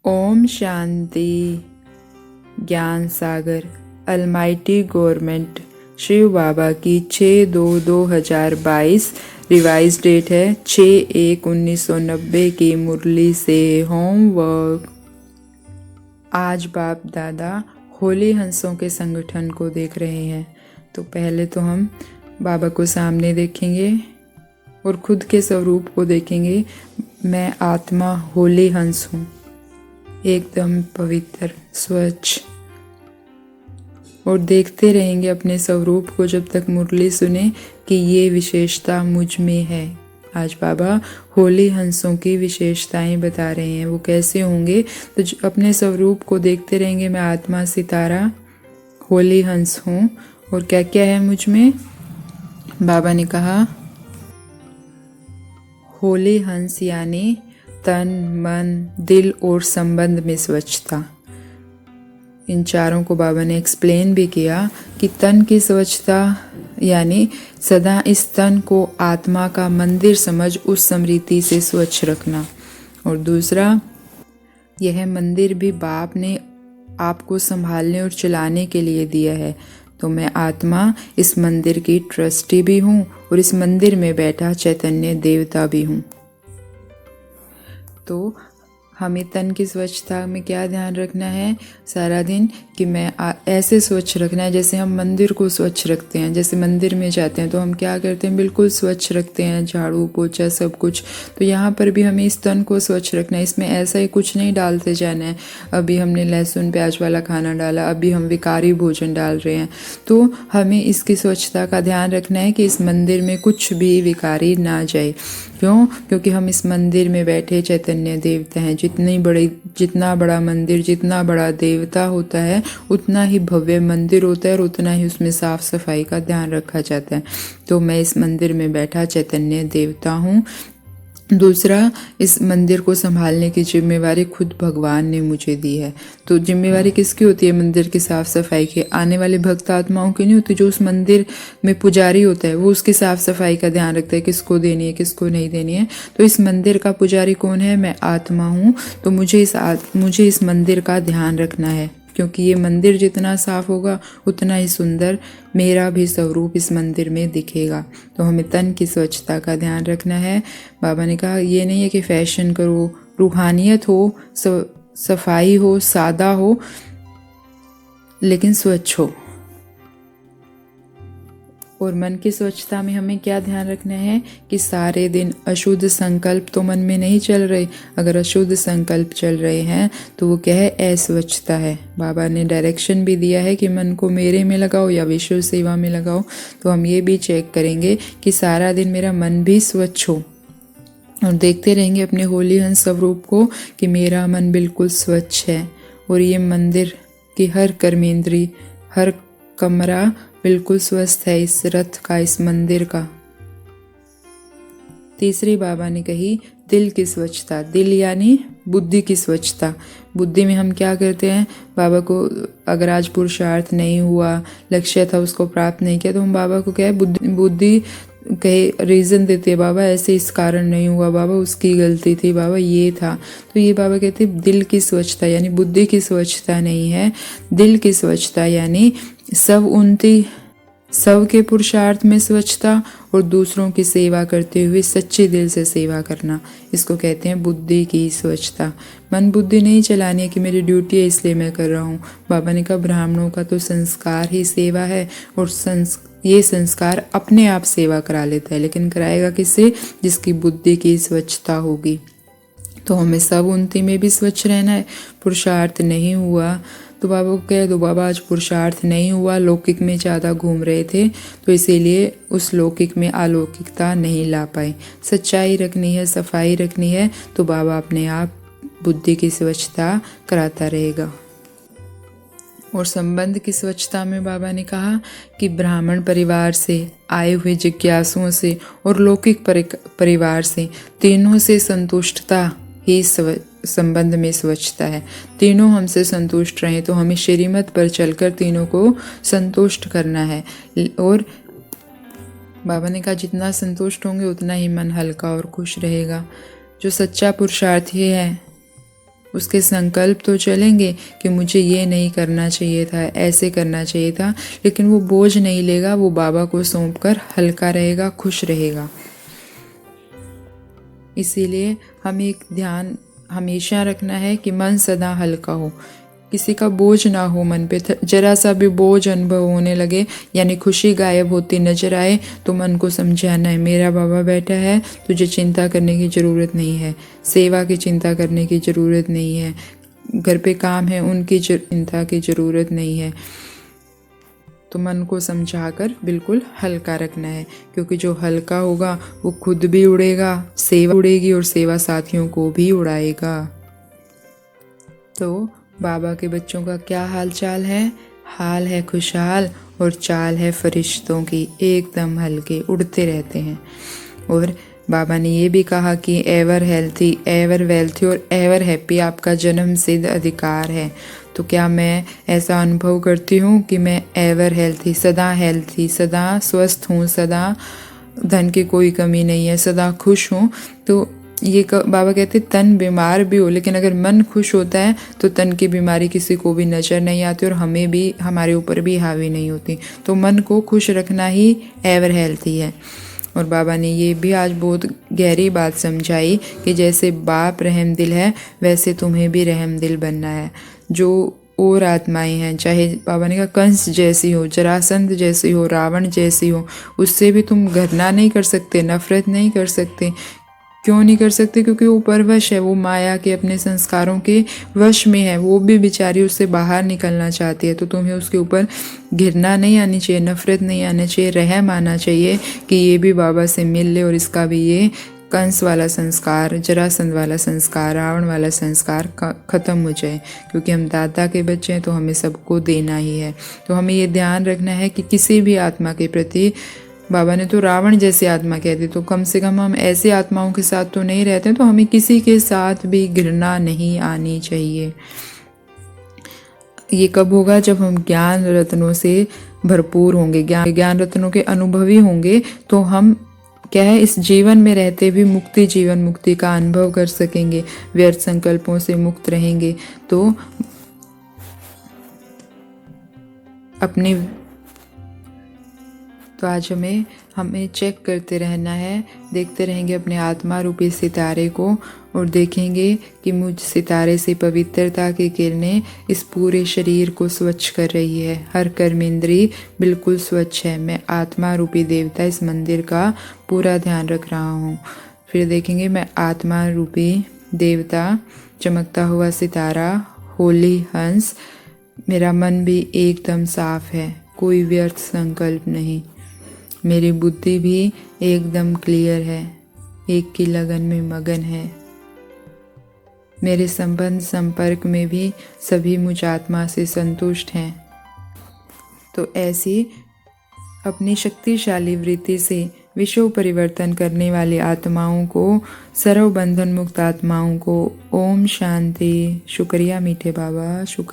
ओम शांति। ज्ञान सागर Almighty government Shiv बाबा की 6/2/2022 revise date है 6/1/1990 की मुरली से होमवर्क। आज बाप दादा होली हंसों के संगठन को देख रहे हैं। तो पहले तो हम बाबा को सामने देखेंगे और खुद के स्वरूप को देखेंगे। मैं आत्मा होली हंस हूँ, एकदम पवित्र स्वच्छ, और देखते रहेंगे अपने स्वरूप को जब तक मुरली सुने कि ये विशेषता मुझ में है। आज बाबा होली हंसों की विशेषताएं बता रहे हैं, वो कैसे होंगे। तो अपने स्वरूप को देखते रहेंगे। मैं आत्मा सितारा होली हंस हूँ और क्या क्या है मुझ में। बाबा ने कहा होली हंस यानी तन, मन, दिल और संबंध में स्वच्छता। इन चारों को बाबा ने एक्सप्लेन भी किया कि तन की स्वच्छता यानी सदा इस तन को आत्मा का मंदिर समझ उस स्मृति से स्वच्छ रखना, और दूसरा यह मंदिर भी बाप ने आपको संभालने और चलाने के लिए दिया है। तो मैं आत्मा इस मंदिर की ट्रस्टी भी हूँ और इस मंदिर में बैठा चैतन्य देवता भी हूँ। तो हमें तन की स्वच्छता में क्या ध्यान रखना है सारा दिन कि मैं ऐसे स्वच्छ रखना है जैसे हम मंदिर को स्वच्छ रखते हैं। जैसे मंदिर में जाते हैं तो हम क्या करते हैं, बिल्कुल स्वच्छ रखते हैं, झाड़ू पोछा सब कुछ। तो यहाँ पर भी हमें इस तन को स्वच्छ रखना है। इसमें ऐसा ही कुछ नहीं डालते जाना है। अभी हमने लहसुन प्याज वाला खाना डाला, अभी हम विकारी भोजन डाल रहे हैं, तो हमें इसकी स्वच्छता का ध्यान रखना है कि इस मंदिर में कुछ भी विकारी ना जाए। क्यों? क्योंकि हम इस मंदिर में बैठे चैतन्य देवता हैं। जितना बड़ा मंदिर, जितना बड़ा देवता होता है, उतना ही भव्य मंदिर होता है और उतना ही उसमें साफ सफाई का ध्यान रखा जाता है। तो मैं इस मंदिर में बैठा चैतन्य देवता हूँ। दूसरा, इस मंदिर को संभालने की जिम्मेवारी खुद भगवान ने मुझे दी है। तो जिम्मेवारी किसकी होती है मंदिर की साफ सफाई की? आने वाले भक्त आत्माओं की नहीं होती। जो उस मंदिर में पुजारी होता है वो उसकी साफ सफाई का ध्यान रखता है, किसको देनी है किसको नहीं देनी है। तो इस मंदिर का पुजारी कौन है? मैं आत्मा हूँ। तो मुझे इस मंदिर का ध्यान रखना है, क्योंकि ये मंदिर जितना साफ होगा उतना ही सुंदर मेरा भी स्वरूप इस मंदिर में दिखेगा। तो हमें तन की स्वच्छता का ध्यान रखना है। बाबा ने कहा ये नहीं है कि फैशन करो, रूहानियत हो, सफाई हो, सादा हो, लेकिन स्वच्छ हो। और मन की स्वच्छता में हमें क्या ध्यान रखना है कि सारे दिन अशुद्ध संकल्प तो मन में नहीं चल रहे। अगर अशुद्ध संकल्प चल रहे हैं तो वो क्या है? अस्वच्छता है। बाबा ने डायरेक्शन भी दिया है कि मन को मेरे में लगाओ या विश्व सेवा में लगाओ। तो हम ये भी चेक करेंगे कि सारा दिन मेरा मन भी स्वच्छ हो, और देखते रहेंगे अपने होली हंस स्वरूप को कि मेरा मन बिल्कुल स्वच्छ है और ये मंदिर की हर कर्मेंद्री, हर कमरा बिल्कुल स्वस्थ है इस रथ का, इस मंदिर का। तीसरी बाबा ने कही दिल की स्वच्छता। दिल यानी बुद्धि की स्वच्छता। बुद्धि में हम क्या करते हैं? बाबा को अगर आज पुरुषार्थ नहीं हुआ, लक्ष्य था उसको प्राप्त नहीं किया, तो हम बाबा को क्या है बुद्धि कहे रीज़न देते हैं। बाबा ऐसे इस कारण नहीं हुआ, बाबा उसकी गलती थी, बाबा ये था। तो ये बाबा कहते हैं दिल की स्वच्छता यानी बुद्धि की स्वच्छता नहीं है, दिल की स्वच्छता यानी सब के पुरुषार्थ में स्वच्छता और दूसरों की सेवा करते हुए सच्चे दिल से सेवा करना। इसको कहते हैं बुद्धि की स्वच्छता। मन बुद्धि नहीं चलानी है कि मेरी ड्यूटी है इसलिए मैं कर रहा हूँ। बाबा ने कहा ब्राह्मणों का तो संस्कार ही सेवा है, और ये संस्कार अपने आप सेवा करा लेता है, लेकिन कराएगा किससे? जिसकी बुद्धि की स्वच्छता होगी। तो हमें सब उन्नति में भी स्वच्छ रहना है। पुरुषार्थ नहीं हुआ तो बाबा को कह दो, बाबा आज पुरुषार्थ नहीं हुआ, लौकिक में ज़्यादा घूम रहे थे तो इसीलिए उस लौकिक में अलौकिकता नहीं ला पाए। सच्चाई रखनी है, सफाई रखनी है, तो बाबा अपने आप बुद्धि की स्वच्छता कराता रहेगा। और संबंध की स्वच्छता में बाबा ने कहा कि ब्राह्मण परिवार से आए हुए जिज्ञासुओं से और लौकिक परिवार से, तीनों से संतुष्टता ही संबंध में स्वच्छता है। तीनों हमसे संतुष्ट रहें, तो हमें श्रीमत पर चलकर तीनों को संतुष्ट करना है। और बाबा ने कहा जितना संतुष्ट होंगे उतना ही मन हल्का और खुश रहेगा। जो सच्चा पुरुषार्थी है उसके संकल्प तो चलेंगे कि मुझे ये नहीं करना चाहिए था, ऐसे करना चाहिए था, लेकिन वो बोझ नहीं लेगा, वो बाबा को सौंपकर हल्का रहेगा, खुश रहेगा। इसीलिए हमें एक ध्यान हमेशा रखना है कि मन सदा हल्का हो, किसी का बोझ ना हो मन पे। जरा सा भी बोझ अनुभव होने लगे यानी खुशी गायब होती नजर आए तो मन को समझाना है, मेरा बाबा बैठा है, तुझे चिंता करने की ज़रूरत नहीं है, सेवा की चिंता करने की ज़रूरत नहीं है, घर पे काम है उनकी चिंता की ज़रूरत नहीं है। तो मन को समझाकर बिल्कुल हल्का रखना है, क्योंकि जो हल्का होगा वो खुद भी उड़ेगा, सेवा उड़ेगी और सेवा साथियों को भी उड़ाएगा। तो बाबा के बच्चों का क्या हाल चाल है? हाल है खुशहाल और चाल है फरिश्तों की, एकदम हल्के, उड़ते रहते हैं। और बाबा ने ये भी कहा कि एवर हेल्थी, एवर वेल्थी और एवर हैप्पी आपका जन्म सिद्ध अधिकार है। तो क्या मैं ऐसा अनुभव करती हूँ कि मैं एवर हेल्थी, सदा स्वस्थ हूँ, सदा धन की कोई कमी नहीं है, सदा खुश हूँ? तो ये बाबा कहते तन बीमार भी हो लेकिन अगर मन खुश होता है तो तन की बीमारी किसी को भी नज़र नहीं आती और हमें भी, हमारे ऊपर भी हावी नहीं होती। तो मन को खुश रखना ही एवर हेल्थी है। और बाबा ने ये भी आज बहुत गहरी बात समझाई कि जैसे बाप रहम दिल है वैसे तुम्हें भी रहम दिल बनना है। जो और आत्माएं हैं, चाहे बाबा ने कहा कंस जैसी हो, जरासंध जैसी हो, रावण जैसी हो, उससे भी तुम घृणा नहीं कर सकते, नफरत नहीं कर सकते। क्यों नहीं कर सकते? क्योंकि वो परवश है, वो माया के अपने संस्कारों के वश में है, वो भी बेचारी उससे बाहर निकलना चाहती है। तो तुम्हें उसके ऊपर घृणा नहीं आनी चाहिए, नफरत नहीं आनी चाहिए, रहम आना चाहिए कि ये भी बाबा से मिल ले और इसका भी ये कंस वाला संस्कार, जरासंध वाला संस्कार, रावण वाला संस्कार ख़त्म हो जाए। क्योंकि हम दादा के बच्चे हैं तो हमें सबको देना ही है। तो हमें ये ध्यान रखना है कि किसी भी आत्मा के प्रति, बाबा ने तो रावण जैसी आत्मा कह दी, तो कम से कम हम ऐसी आत्माओं के साथ तो नहीं रहते, तो हमें किसी के साथ भी घृणा नहीं आनी चाहिए। ये कब होगा? जब हम ज्ञान रत्नों से भरपूर होंगे, ज्ञान रत्नों के अनुभवी होंगे, तो हम क्या है, इस जीवन में रहते भी जीवन मुक्ति का अनुभव कर सकेंगे, व्यर्थ संकल्पों से मुक्त रहेंगे। तो अपनी तो आज हमें चेक करते रहना है, देखते रहेंगे अपने आत्मा रूपी सितारे को और देखेंगे कि मुझ सितारे से पवित्रता की किरणें इस पूरे शरीर को स्वच्छ कर रही है। हर कर्मेंद्री बिल्कुल स्वच्छ है। मैं आत्मा रूपी देवता इस मंदिर का पूरा ध्यान रख रहा हूँ। फिर देखेंगे मैं आत्मा रूपी देवता, चमकता हुआ सितारा, होली हंस, मेरा मन भी एकदम साफ है, कोई व्यर्थ संकल्प नहीं, मेरी बुद्धि भी एकदम क्लियर है, एक की लगन में मगन है, मेरे संबंध संपर्क में भी सभी मुझ आत्मा से संतुष्ट हैं। तो ऐसी अपनी शक्तिशाली वृत्ति से विश्व परिवर्तन करने वाली आत्माओं को, सर्व बंधन मुक्त आत्माओं को ओम शांति। शुक्रिया मीठे बाबा, शुक्रिया।